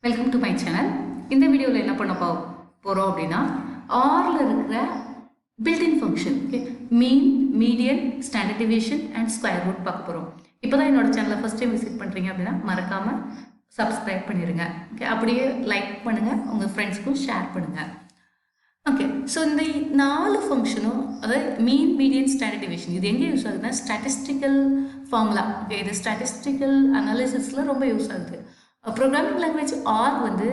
Welcome to my channel. இந்த வீடியோவில் என்ன பண்ண போகிறோம் அப்படின்னா ஆரில் இருக்கிற built in function mean, median, standard deviation and square root பார்க்க போகிறோம். இப்போ தான் என்னோட சேனலை ஃபஸ்ட் டைம் விசிட் பண்ணுறீங்க அப்படின்னா மறக்காமல் சப்ஸ்கிரைப் பண்ணிடுங்க. ஓகே, அப்படியே லைக் பண்ணுங்கள், உங்கள் ஃப்ரெண்ட்ஸ்க்கும் ஷேர் பண்ணுங்கள். ஓகே, ஸோ இந்த 4 ஃபங்க்ஷனும் அதாவது மீன், மீடியன், ஸ்டாண்டர்ட் டிவியேஷன் இது எங்கே யூஸ் ஆகுதுன்னா ஸ்டாட்டிஸ்டிக்கல் ஃபார்முலா. ஓகே, இது ஸ்டாட்டிஸ்டிக்கல் அனாலிசிஸில் ரொம்ப யூஸ் ஆகுது. ப்ரோக்ராமிங் லாங்குவேஜ் ஆர் வந்து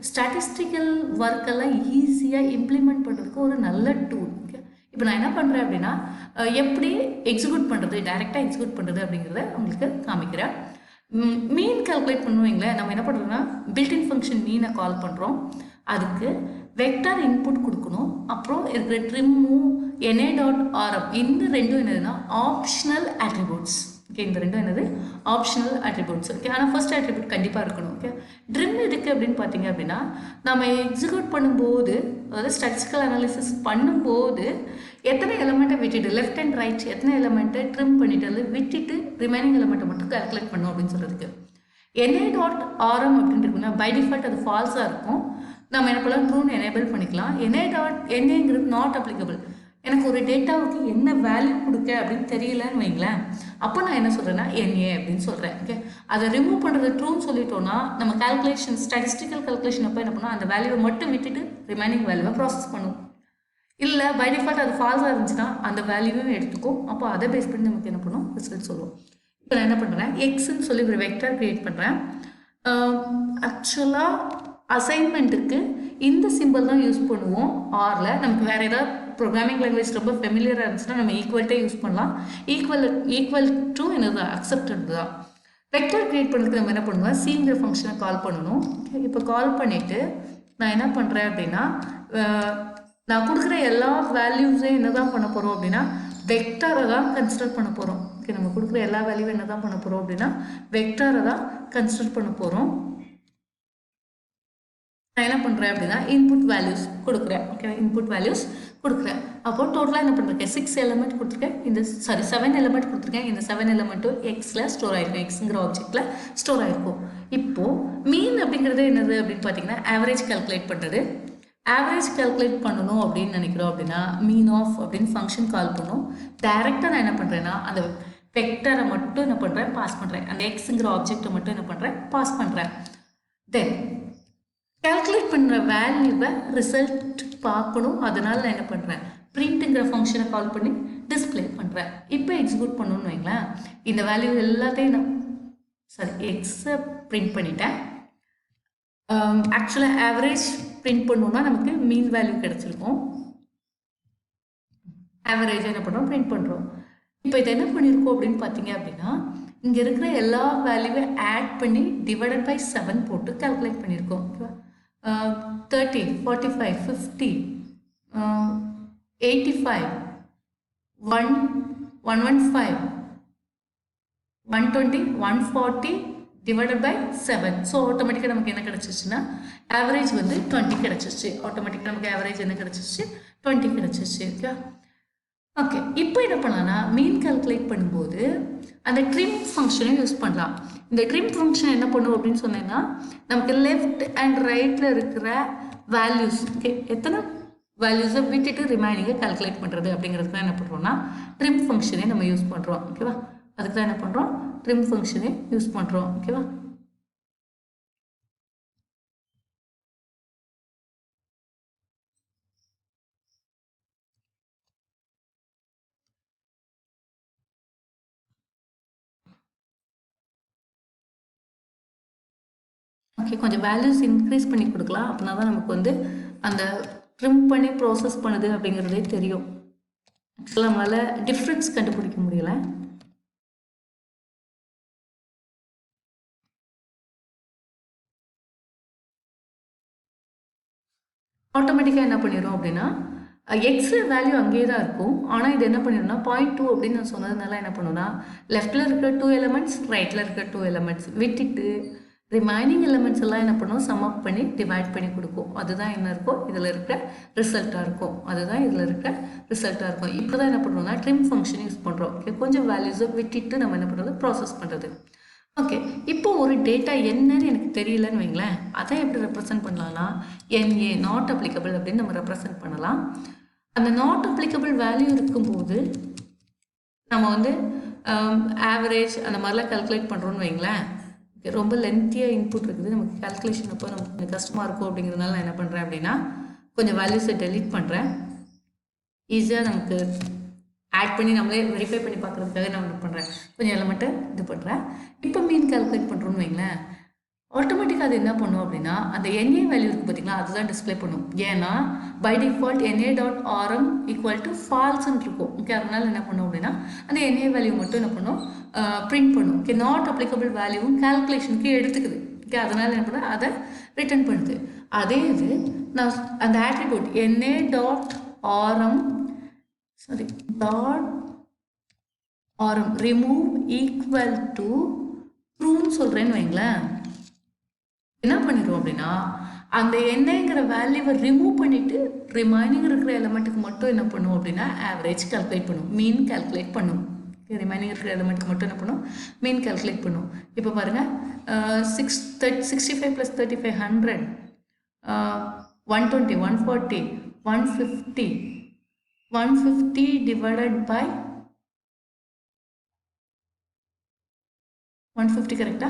ஸ்டாட்டிஸ்டிக்கல் ஒர்க்கெல்லாம் ஈஸியாக இம்ப்ளிமெண்ட் பண்ணுறதுக்கு ஒரு நல்ல டூல். ஓகே, இப்போ நான் என்ன பண்ணுறேன் அப்படின்னா எப்படி எக்ஸிக்யூட் பண்ணுறது, டைரெக்டாக எக்ஸிக்யூட் பண்ணுறது அப்படிங்கிறத உங்களுக்கு காமிக்கிறேன். மீன் கால்குலேட் பண்ணுவீங்களே, நம்ம என்ன பண்ணுறோம்னா பில்டின் ஃபங்க்ஷன் மீனை கால் பண்ணுறோம். அதுக்கு வெக்டார் இன்புட் கொடுக்கணும். அப்புறம் இருக்கிற ட்ரிம்மும் NA.rm இந்த ரெண்டும் என்னதுன்னா ஆப்ஷனல் அட்ரிபியூட்ஸ். ஓகே, இந்த ரெண்டும் என்னது ஆப்ஷனல் அட்ரிபியூட்ஸ். ஓகே, ஆனால் ஃபர்ஸ்ட் அட்ரிபியூட் கண்டிப்பாக இருக்கணும். ஓகே, ட்ரிம் எதுக்கு அப்படின்னு பார்த்தீங்க அப்படின்னா நம்ம எக்ஸிக்யூட் பண்ணும்போது, அதாவது ஸ்டாட்டிஸ்டிக்கல் அனாலிசிஸ் பண்ணும்போது எத்தனை எலமெண்ட்டை விட்டுட்டு லெஃப்ட் அண்ட் ரைட் எத்தனை எலமெண்ட்டை ட்ரிம் பண்ணிட்டு விட்டுட்டு ரிமைனிங் எலமெண்ட்டை மட்டும் கால்குலேட் பண்ணணும் அப்படின்னு சொல்கிறதுக்கு. NA.rm அப்படின்னு இருக்குன்னா பை டிஃபால்ட் அது ஃபால்ஸாக இருக்கும். நம்ம என்ன பண்ணலாம், ட்ரூன்னு எனேபிள் பண்ணிக்கலாம். NAங்கிறது நாட் அப்ளிகபிள். எனக்கு ஒரு டேட்டாவுக்கு என்ன வேல்யூ கொடுக்க அப்படின்னு தெரியலன்னு வைங்களேன், அப்போ நான் என்ன சொல்கிறேன்னா NA அப்படின்னு சொல்கிறேன். ஓகே, அதை ரிமூவ் பண்ணுறது ட்ரூன்னு சொல்லிட்டோன்னா நம்ம கால்குலேஷன் ஸ்டாட்டிஸ்டிக்கல் கால்குலேஷன் அப்போ என்ன பண்ணோம், அந்த வேல்யூவை மட்டும் விட்டுட்டு ரிமைனிங் வேல்யூவை ப்ராசஸ் பண்ணும். இல்லை பை டிஃபால்ட் அது ஃபால்ஸாக இருந்துச்சுன்னா அந்த வேல்யூவும் எடுத்துக்கும். அப்போ அதை பேஸ் பண்ணி நமக்கு என்ன பண்ணும், ரிசல்ட் சொல்லுவோம். இப்போ நான் என்ன பண்ணுறேன், எக்ஸ்ன்னு சொல்லி ஒரு வெக்டர் க்ரியேட் பண்ணுறேன். ஆக்சுவலாக அசைன்மெண்ட்டுக்கு இந்த சிம்பிள் தான் யூஸ் பண்ணுவோம் ஆரில். நமக்கு வேறு ஏதாவது ப்ரோக்ராமிங் லாங்குவேஜ் ரொம்ப ஃபெமிலியராக இருந்துச்சுன்னா நம்ம ஈக்குவல்ட்டே யூஸ் பண்ணலாம். ஈக்குவல் டு என்னது அக்செப்டட் தான். வெக்டர் க்ரியேட் பண்ணுறதுக்கு நம்ம என்ன பண்ணுவோம், சிங்கிற ஃபங்க்ஷனை கால் பண்ணணும். இப்போ கால் பண்ணிவிட்டு நான் என்ன பண்ணுறேன் அப்படின்னா நான் கொடுக்குற எல்லா வேல்யூஸையும் என்ன தான் பண்ண போகிறோம் அப்படின்னா வெக்டாரை தான் கன்சிடர் பண்ண போகிறோம். ஓகே, நம்ம கொடுக்குற எல்லா வேல்யூவும் என்ன தான் பண்ண போகிறோம் அப்படின்னா வெக்டாரை தான் கன்சிடர் பண்ண போகிறோம். நான் என்ன பண்ணுறேன் அப்படின்னா இன்புட் வேல்யூஸ் கொடுக்குறேன். ஓகே, இன்புட் வேல்யூஸ் கொடுக்குறேன். அப்போ டோட்டலாக என்ன பண்ணிருக்கேன், 6 எலமெண்ட் கொடுத்துருக்கேன். 7 எலமெண்ட் கொடுத்துருக்கேன். இந்த 7 எலமெண்ட்டும் எக்ஸில் ஸ்டோர் ஆகிருக்கும், எக்ஸுங்கிற ஆப்ஜெக்டில் ஸ்டோர் ஆகிருக்கும். இப்போது மீன் அப்படிங்கிறது என்னது அப்படின்னு பார்த்தீங்கன்னா ஆவரேஜ் கால்குலேட் பண்ணுறது. ஆவரேஜ் கால்குலேட் பண்ணணும் அப்படின்னு நினைக்கிறோம் அப்படின்னா மீன் ஆஃப் அப்படின்னு ஃபங்க்ஷன் கால் பண்ணும். டைரெக்டாக நான் என்ன பண்ணுறேன்னா அந்த வெக்டரை மட்டும் என்ன பண்ணுறேன், பாஸ் பண்ணுறேன். அந்த எக்ஸுங்கிற ஆப்ஜெக்டை மட்டும் என்ன பண்ணுறேன், பாஸ் பண்ணுறேன். தென் கால்குலேட் பண்ணுற வேல்யூவை ரிசல்ட் பார்க்கணும். அதனால் நான் என்ன பண்ணுறேன், பிரிண்ட்டுங்கிற ஃபங்க்ஷனை கால் பண்ணி டிஸ்பிளே பண்ணுறேன். இப்போ எக்ஸிக்யூட் பண்ணணும்னு வைங்களேன், இந்த வேல்யூ எல்லாத்தையும் நான் எக்ஸை பிரிண்ட் பண்ணிட்டேன். ஆக்சுவலாக ஆவரேஜ் பிரிண்ட் பண்ணோம்னா நமக்கு மீன் வேல்யூ கிடச்சிருக்கும். ஆவரேஜாக என்ன பண்ணுறோம், பிரிண்ட் பண்ணுறோம். இப்போ இதை என்ன பண்ணியிருக்கோம் அப்படின்னு பார்த்தீங்க அப்படின்னா இங்கே இருக்கிற எல்லா வேல்யூவை ஆட் பண்ணி டிவைடட் பை 7 போட்டு கால்குலேட் பண்ணியிருக்கோம். ஓகேவா, 30, 45, 50, 85, 115, 120, 140 டிவைடட் பை 7. ஸோ ஆட்டோமேட்டிக்காக நமக்கு என்ன கிடச்சிச்சுன்னா ஆவரேஜ் வந்து 20 கிடச்சிச்சு. ஆட்டோமேட்டிக்காக நமக்கு ஆவரேஜ் என்ன கிடச்சிச்சு, 20 கிடச்சிச்சு. ஓகே, ஓகே, இப்போ என்ன பண்ணலாம்னா மீன் கால்குலேட் பண்ணும்போது அந்த ட்ரிம் ஃபங்க்ஷனை யூஸ் பண்ணலாம். இந்த ட்ரிம் ஃபங்க்ஷன் என்ன பண்ணும் அப்படின்னு சொன்னேன்னா நமக்கு லெஃப்ட் அண்ட் ரைட்டில் இருக்கிற வேல்யூஸ், ஓகே, எத்தனை வேல்யூஸை விட்டுட்டு ரிமைனிங்கை கால்குலேட் பண்ணுறது அப்படிங்கிறதுக்கு தான் என்ன பண்ணுறோம்னா ட்ரிம் ஃபங்க்ஷனே நம்ம யூஸ் பண்ணுறோம். ஓகேவா, அதுக்கு தான் என்ன பண்ணுறோம், ட்ரிம் ஃபங்க்ஷனே யூஸ் பண்ணுறோம். ஓகேவா, ஓகே, கொஞ்சம் வேல்யூஸ் இன்க்ரீஸ் பண்ணி கொடுக்கலாம். அப்படின்னா தான் நமக்கு வந்து அந்த ட்ரிம் பண்ணி ப்ராசஸ் பண்ணுது அப்படிங்கிறதே தெரியும். ஆக்சுவலாக நம்மளால் டிஃப்ரென்ஸ் கண்டுபிடிக்க முடியல. ஆட்டோமேட்டிக்காக என்ன பண்ணிடும் அப்படின்னா எக்ஸ் வேல்யூ அங்கேயே தான் இருக்கும். ஆனால் இது என்ன பண்ணிடும்னா 0.2 அப்படின்னு நான் சொன்னதுனால என்ன பண்ணுன்னா லெஃப்டில் இருக்கிற 2 எலமெண்ட்ஸ், ரைட்டில் இருக்கிற 2 எலமெண்ட்ஸ் விட்டுட்டு ரிமைனிங் எலமெண்ட்ஸ் எல்லாம் என்ன பண்ணும், சம் அப் பண்ணி டிவைட் பண்ணி கொடுக்கும். அதுதான் என்ன இருக்கும், இதில் இருக்கிற ரிசல்ட்டாக இருக்கும். அதுதான் இதில் இருக்கிற ரிசல்ட்டாக இருக்கும். இப்போ தான் என்ன பண்ணுறோம்னா ட்ரிம் ஃபங்க்ஷன் யூஸ் பண்ணுறோம். ஓகே, கொஞ்சம் வேல்யூஸை விட்டுட்டு நம்ம என்ன பண்ணுறது, ப்ராசஸ் பண்ணுறது. ஓகே, இப்போ ஒரு டேட்டா என்னன்னு எனக்கு தெரியலன்னு வைங்களேன், அதை எப்படி ரெப்ரசன்ட் பண்ணலாம்னா NA நாட் அப்ளிகபிள் அப்படின்னு நம்ம ரெப்ரசன்ட் பண்ணலாம். அந்த நாட் அப்ளிகபிள் வேல்யூ இருக்கும்போது நம்ம வந்து ஆவரேஜ் அந்த மாதிரிலாம் கால்குலேட் பண்ணுறோன்னு வைங்களேன். ரொம்ப லென்த்தியாக இன்புட் இருக்குது, நமக்கு கால்குலேஷன் அப்போ நமக்கு கொஞ்சம் கஷ்டமாக இருக்கும். அப்படிங்கிறதுனால நான் என்ன பண்ணுறேன் அப்படின்னா கொஞ்சம் வேல்யூஸை டெலீட் பண்ணுறேன். ஈஸியாக நமக்கு ஆட் பண்ணி நம்மளே வெரிஃபை பண்ணி பார்க்குறதுக்காக நான் என்ன பண்ணுறேன், கொஞ்சம் எலமெண்ட்டை இது பண்ணுறேன். இப்போ மீன் கால்குலேட் பண்ணுறோன்னு வைங்களேன், ஆட்டோமேட்டிக்காக அது என்ன பண்ணும் அப்படின்னா அந்த NA வேல்யூ இருக்குது பார்த்தீங்களா, அதுதான் டிஸ்பிளே பண்ணும். ஏன்னா by default NA.rm equal to ஃபால்ஸ்ன்னு இருக்கும். ஓகே, அதனால என்ன பண்ணும் அப்படின்னா அந்த NA வேல்யூ மட்டும் என்ன பண்ணும், பிரிண்ட் பண்ணும். ஓகே, நாட் அப்ளிகபிள் வேல்யூவும் கால்குலேஷனுக்கு எடுத்துக்குது. ஓகே, அதனால என்ன பண்ண அதை ரிட்டர்ன் பண்ணுது. அதே இது நான் அந்த attribute NA.rm remove equal to ட்ரூன்னு சொல்கிறேன்னு வைங்களேன், என்ன பண்ணிடுவோம் அப்படின்னா அந்த என்னங்கிற வேல்யூவை ரிமூவ் பண்ணிவிட்டு ரிமைனிங் இருக்கிற எலமெண்ட்டுக்கு மட்டும் என்ன பண்ணுவோம் அப்படின்னா ஆவரேஜ் கால்குலேட் பண்ணும், மீன் கால்குலேட் பண்ணும். ரிமைனிங் இருக்கிற எலமெண்ட்டுக்கு மட்டும் என்ன பண்ணும், மீன் கால்குலேட் பண்ணும். இப்போ பாருங்கள் 65 + 35 100 120 140 150 divided by 150 கரெக்டா?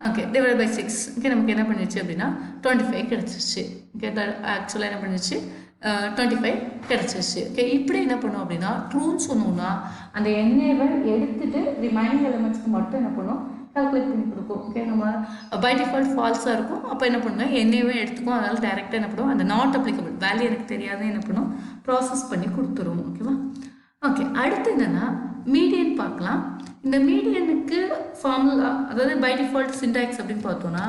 Okay, divide by 6. ஓகே, நமக்கு என்ன பண்ணிடுச்சு அப்படின்னா 25 கிடச்சிருச்சு. ஓகே, ஆக்சுவலாக என்ன பண்ணிடுச்சு 25 கிடச்சிருச்சு. ஓகே, இப்படி என்ன பண்ணும் அப்படின்னா ட்ரூன்னு சொன்னோம்னா அந்த எண்ணெயை எடுத்துட்டு ரிமைனிங் எலிமெண்ட்ஸ்க்கு மட்டும் என்ன பண்ணும், கால்குலேட் பண்ணி கொடுக்கும். ஓகே, நம்ம பை டிஃபால்ட் ஃபால்ஸாக இருக்கும். அப்போ என்ன பண்ணுவேன், என்னையவே எடுத்துக்கும். அதனால் டேரெக்டாக என்ன பண்ணுவோம், அந்த நாட் அப்ளிகபிள் வேல்யூ எனக்கு தெரியாத என்ன பண்ணும், ப்ராசஸ் பண்ணி கொடுத்துரும். ஓகேவா? ஓகே, அடுத்து என்னென்னா மீடியன் பார்க்கலாம். இந்த மீடியனுக்கு ஃபார்முலா, அதாவது பை டிஃபால்ட் சின்டாக்ஸ் அப்படின்னு பார்த்தோன்னா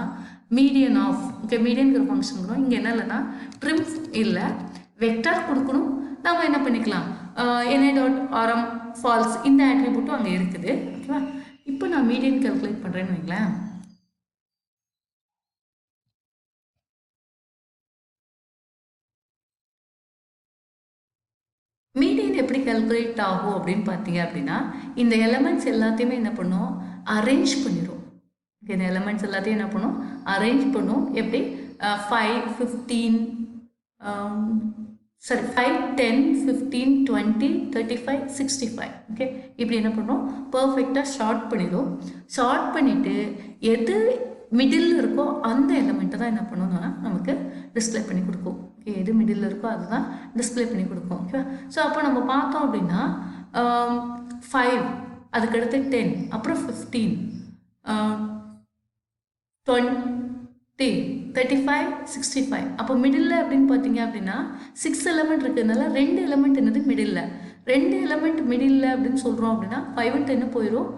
மீடியன் ஆஃப். ஓகே, மீடியனுங்கிற ஃபங்க்ஷன் வரும். இங்கே என்ன இல்லைன்னா ட்ரிம் இல்லை, வெக்டார் கொடுக்கணும். நம்ம என்ன பண்ணிக்கலாம், NA.rm ஃபால்ஸ் இந்த ஆட்ரிபியூட்டும் அங்கே இருக்குது. ஓகேவா? இப்போ நான் மீடியன் கால்குலேட் பண்ணுறேன்னு வைங்களேன். மீடியன் எப்படி கால்குலேட் ஆகும் அப்படின்னு பார்த்தீங்க அப்படின்னா இந்த எலமெண்ட்ஸ் எல்லாத்தையுமே என்ன பண்ணும், அரேஞ்ச் பண்ணிடும். இந்த எலமெண்ட்ஸ் எல்லாத்தையும் என்ன பண்ணும், அரேஞ்ச் பண்ணும். எப்படி 5 15 சரி 5 10 15 20 35 65. ஓகே, இப்படி என்ன பண்ணும், பர்ஃபெக்டாக ஷார்ட் பண்ணிடும். ஷார்ட் பண்ணிவிட்டு எது மிடில் இருக்கோ அந்த எலமெண்ட்டை தான் என்ன பண்ணணும்னா நமக்கு டிஸ்பிளே பண்ணி கொடுக்கும். ஓகே, எது மிடில் இருக்கோ அதுதான் டிஸ்பிளே பண்ணி கொடுக்கும். ஓகே, ஸோ அப்போ நம்ம பார்த்தோம் அப்படின்னா 5, அதுக்கடுத்து 10, அப்புறம் 15 20 35 65. அப்போ மிடில் அப்படின்னு பார்த்தீங்க அப்படின்னா 6 எலமெண்ட் இருக்கிறதுனால 2 எலமெண்ட் என்னது மிடில், 2 எலமெண்ட் மிடில் அப்படின்னு சொல்கிறோம் அப்படின்னா 5 10 போயிடும்.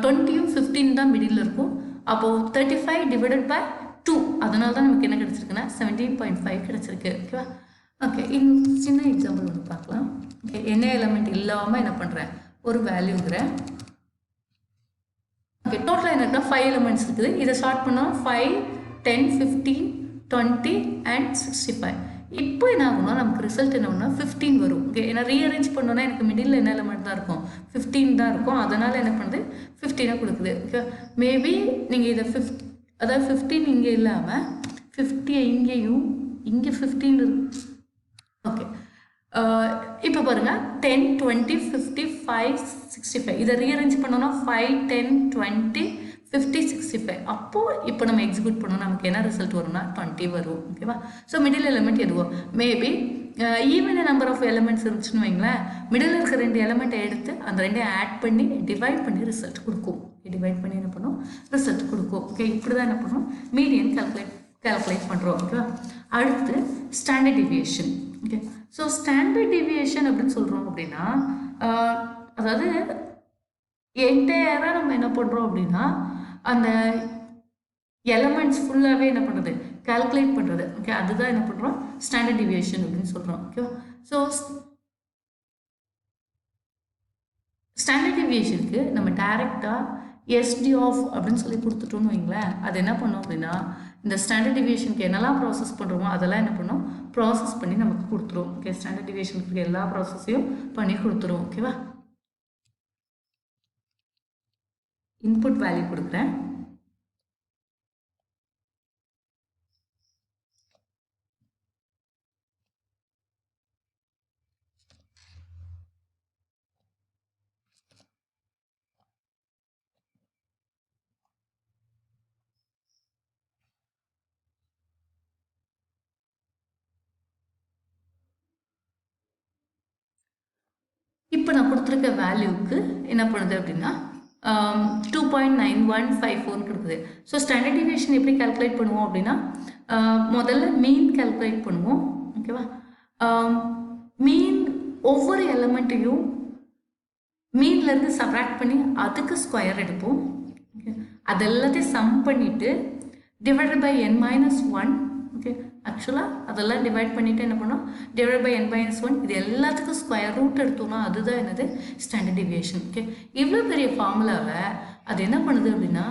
20 15 தான் மிடில் இருக்கும். அப்போது 35 டிவைடட் பை 2, அதனால தான் நமக்கு என்ன கிடச்சிருக்குன்னா 17.5 கிடச்சிருக்கு. ஓகேவா? ஓகே, இன்னும் சின்ன எக்ஸாம்பிள் ஒன்று பார்க்கலாம். ஓகே, என்ன எலமெண்ட் இல்லாமல் என்ன பண்ணுறேன், ஒரு வேல்யூங்கிறேன். ஓகே, டோட்டலாக என்னன்னா 5 எலமெண்ட்ஸ் இருக்குது. இதை ஷார்ட் பண்ணோம் 5 10 15 20 and 65. இப்போ என்ன ஆகும்னா நமக்கு ரிசல்ட் என்ன ஆகும்னா 15 வரும். ஓகே, ஏன்னா ரீஅரேஞ்ச் பண்ணோன்னா எனக்கு மிடில் என்ன எலமெண்ட் தான் இருக்கும், 15 தான் இருக்கும். அதனால் என்ன பண்ணுது 15 கொடுக்குது. ஓகே, மேபி நீங்கள் இதை அதாவது 15 இங்கே இல்லாமல் 50 இங்கேயும் இங்கே 15 இருக்கு. ஓகே, இப்போ பாருங்கள் 10 20 55 65. இதை ரீஅரேஞ்ச் பண்ணோன்னா 5 10 20 50 65. அப்போது இப்போ நம்ம எக்ஸிக்யூட் பண்ணோம், நமக்கு என்ன ரிசல்ட் வரும்னா 20 வரும். ஓகேவா? ஸோ மிடில் எலிமெண்ட் எதுவோ, maybe even number of elements இருந்துச்சுன்னு வைங்களேன், மிடில் இருக்கிற 2 எலிமெண்ட்டை எடுத்து அந்த 2 ஆட் பண்ணி டிவைட் பண்ணி ரிசல்ட் கொடுக்கும். டிவைட் பண்ணி என்ன பண்ணும், ரிசல்ட் கொடுக்கும். ஓகே, இப்படி தான் என்ன பண்ணும், மீடியன் கால்குலேட் பண்ணுறோம். ஓகேவா? அடுத்து standard deviation. Okay, so standard deviation அப்படின்னு சொல்கிறோம் அப்படின்னா அதாவது என்டையராக நம்ம என்ன பண்ணுறோம் அப்படின்னா அந்த எலமெண்ட்ஸ் ஃபுல்லாகவே என்ன பண்ணுறது, கால்குலேட் பண்ணுறது. ஓகே, அதுதான் என்ன பண்ணுறோம், ஸ்டாண்டர்ட் டிவியேஷன் அப்படின்னு சொல்கிறோம். ஓகேவா? ஸோ ஸ்டாண்டர்ட் டிவியேஷனுக்கு நம்ம டைரெக்டாக SD ஆஃப் அப்படின்னு சொல்லி கொடுத்துட்டோன்னு வைங்களேன், அது என்ன பண்ணோம் அப்படின்னா இந்த ஸ்டாண்டர்ட் டிவியேஷனுக்கு என்னெல்லாம் ப்ராசஸ் பண்ணுறோமோ அதெல்லாம் என்ன பண்ணோம், ப்ராசஸ் பண்ணி நமக்கு கொடுத்துரும். ஓகே, ஸ்டாண்டர்ட் டிவியேஷனுக்கு எல்லா ப்ராசஸையும் பண்ணி கொடுத்துரும். ஓகேவா? இன்புட் வேல்யூ கொடுக்குறேன். இப்போ நான் கொடுத்துருக்க வேல்யூக்கு என்ன பண்ணுது அப்படின்னா 2.9154 கொடுக்குது. ஸோ ஸ்டாண்டர்ட் டிவியேஷன் எப்படி கால்குலேட் பண்ணுவோம் அப்படின்னா முதல்ல மீன் கால்குலேட் பண்ணுவோம். ஓகேவா? மீன் ஒவ்வொரு எலமெண்ட்டையும் மீன்லேருந்து சப்ராக்ட் பண்ணி அதுக்கு ஸ்கொயர் எடுப்போம். ஓகே, அது எல்லாத்தையும் சம் பண்ணிவிட்டு டிவைடட் பை n-1. ஓகே, ஆக்சுவலாக அதெல்லாம் டிவைட் பண்ணிவிட்டு என்ன பண்ணோம், டிவைட் பை n-1 இது எல்லாத்துக்கும் ஸ்கொயர் ரூட் எடுத்தோம்னா அதுதான் என்னது ஸ்டாண்டர்ட் டிவியேஷன். ஓகே, இவ்வளோ பெரிய ஃபார்முலாவை அது என்ன பண்ணுது அப்படின்னா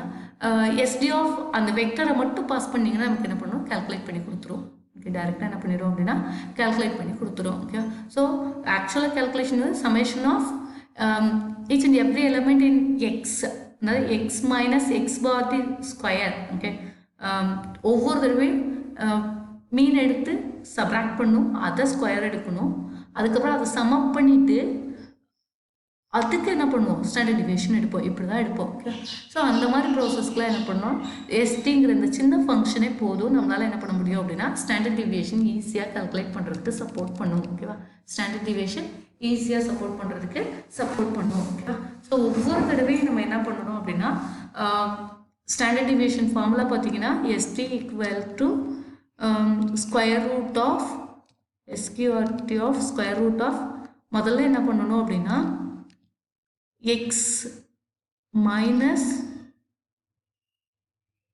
SD ஆஃப் அந்த வெக்டரை மட்டும் பாஸ் பண்ணிங்கன்னா நமக்கு என்ன பண்ணணும், கால்குலேட் பண்ணி கொடுத்துரும். ஓகே, டேரெக்டாக என்ன பண்ணிடும் அப்படின்னா கால்குலேட் பண்ணி கொடுத்துரும். ஓகே, ஸோ ஆக்சுவலாக கால்குலேஷன் வந்து summation of each and every element in x, அதாவது x minus x bar the square. Okay, ஒவ்வொரு தடவையும் மீன் எடுத்து சப்ராக்ட் பண்ணும், அதை ஸ்கொயர் எடுக்கணும், அதுக்கப்புறம் அதை சம் அப் பண்ணிவிட்டு அதுக்கு என்ன பண்ணுவோம், ஸ்டாண்டர்ட் டிவியேஷன் எடுப்போம். இப்படி தான் எடுப்போம். ஓகே, ஸோ அந்த மாதிரி ப்ராசஸ்க்குலாம் என்ன பண்ணோம், எஸ்டிங்கிற இந்த சின்ன ஃபங்க்ஷனே போதும் நம்மளால் என்ன பண்ண முடியும் அப்படின்னா ஸ்டாண்டர்ட் டிவியேஷன் ஈஸியாக கால்குலேட் பண்ணுறதுக்கு சப்போர்ட் பண்ணும். ஓகேவா? ஸ்டாண்டர்ட் டிவியேஷன் ஈஸியாக சப்போர்ட் பண்ணுறதுக்கு சப்போர்ட் பண்ணும். ஓகேவா? ஸோ ஒவ்வொரு தடவையும் நம்ம என்ன பண்ணணும் அப்படின்னா ஸ்டாண்டர்ட் டிவியேஷன் ஃபார்முலா பார்த்தீங்கன்னா ST equal to square root of Sqrt of square root of முதல்ல என்ன பண்ணணும் அப்படின்னா x minus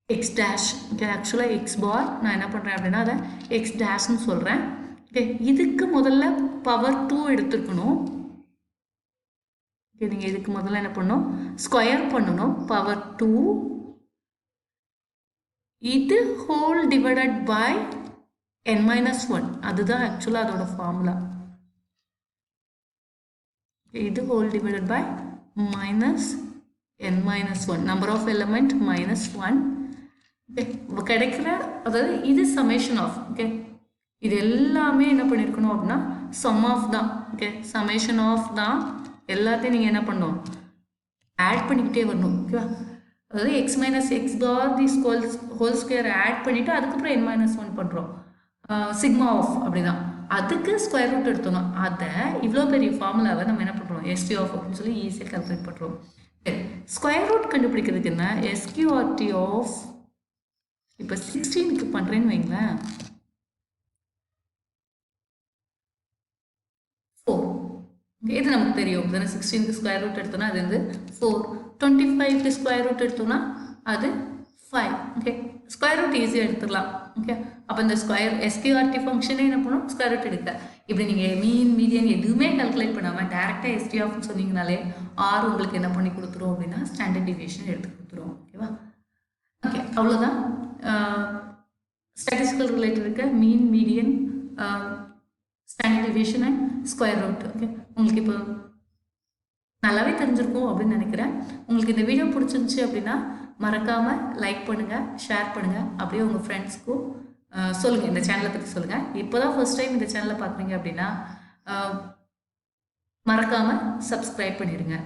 x dash. Okay, ஆக்சுவலாக x பார் நான் என்ன பண்ணுறேன் அப்படின்னா அதை x டேஷ்னு சொல்கிறேன். ஓகே, இதுக்கு முதல்ல பவர் 2 எடுத்துக்கணும். ஓகே, நீங்கள் இதுக்கு முதல்ல என்ன பண்ணணும், ஸ்கொயர் பண்ணணும், பவர் 2, இது ஹோல் டிவைடட் பை n-1. அதுதான் ஆக்சுவலாக அதோட ஃபார்முலா. இது whole divided by minus n-1, number of element -1. Okay, கிடைக்கிற அதாவது இது சமேஷன் ஆஃப். ஓகே, இது எல்லாமே என்ன பண்ணியிருக்கணும் அப்படின்னா சம் ஆஃப் தான். ஓகே, சமேஷன் ஆஃப் தான், எல்லாத்தையும் நீங்கள் என்ன பண்ணணும், ஆட் பண்ணிக்கிட்டே வரணும். ஓகேவா? அதாவது x minus x bar the whole square add பண்ணிவிட்டு அதுக்கப்புறம் n-1 பண்ணுறோம், சிக்மா ஆஃப் அப்படிதான். அதுக்கு ஸ்கொயர் ரூட் எடுத்தோம், அதை இவ்வளோ பெரிய ஃபார்முலாவை நம்ம என்ன பண்ணுறோம், ST ஆஃப் அப்படின்னு சொல்லி ஈஸியாக கால்குலேட் பண்ணுறோம். ஸ்கொயர் ரூட் கண்டுபிடிக்கிறதுக்கு என்ன, Sqrt ஆஃப் இப்போ 16க்கு பண்ணுறேன்னு வைங்களேன், 4. இது நமக்கு தெரியும் தானே, 16க்கு ஸ்கொயர் ரூட் எடுத்தோம்னா அது வந்து 4, 25க்கு ஸ்கொயர் ரூட் எடுத்தோம்னா அது 5. ஓகே, ஸ்கொயர் ரூட் ஈஸியாக எடுத்துடலாம். ஓகே, அப்போ இந்த Sqrt ஃபங்க்ஷனே என்ன பண்ணும், ஸ்கொயர் ரூட் எடுக்க. இப்படி நீங்கள் மீன் மீடியன் எதுவுமே கால்குலேட் பண்ணாமல் டேரெக்டாக ST ஆஃப்னு சொன்னீங்கனாலே ஆர் உங்களுக்கு என்ன பண்ணி கொடுத்துரும் அப்படின்னா ஸ்டாண்டர்ட் டிவியேஷன் எடுத்து கொடுத்துரும். ஓகேவா? ஓகே, அவ்வளோதான். ஸ்டாட்டிஸ்டிக்கல் ரிலேட்டட் இருக்க mean median standard deviation and square root. Okay, உங்களுக்கு இப்போ நல்லாவே தெரிஞ்சிருக்கும் அப்படின்னு நினைக்கிறேன். உங்களுக்கு இந்த வீடியோ பிடிச்சிருந்துச்சி அப்படின்னா மறக்காமல் லைக் பண்ணுங்கள், ஷேர் பண்ணுங்கள், அப்படியே உங்கள் ஃப்ரெண்ட்ஸ்க்கும் சொல்லுங்கள், இந்த சேனலை பற்றி சொல்லுங்கள். இப்போ தான் ஃபர்ஸ்ட் டைம் இந்த சேனலை பார்க்குறீங்க அப்படின்னா மறக்காமல் சப்ஸ்கிரைப் பண்ணிடுங்க.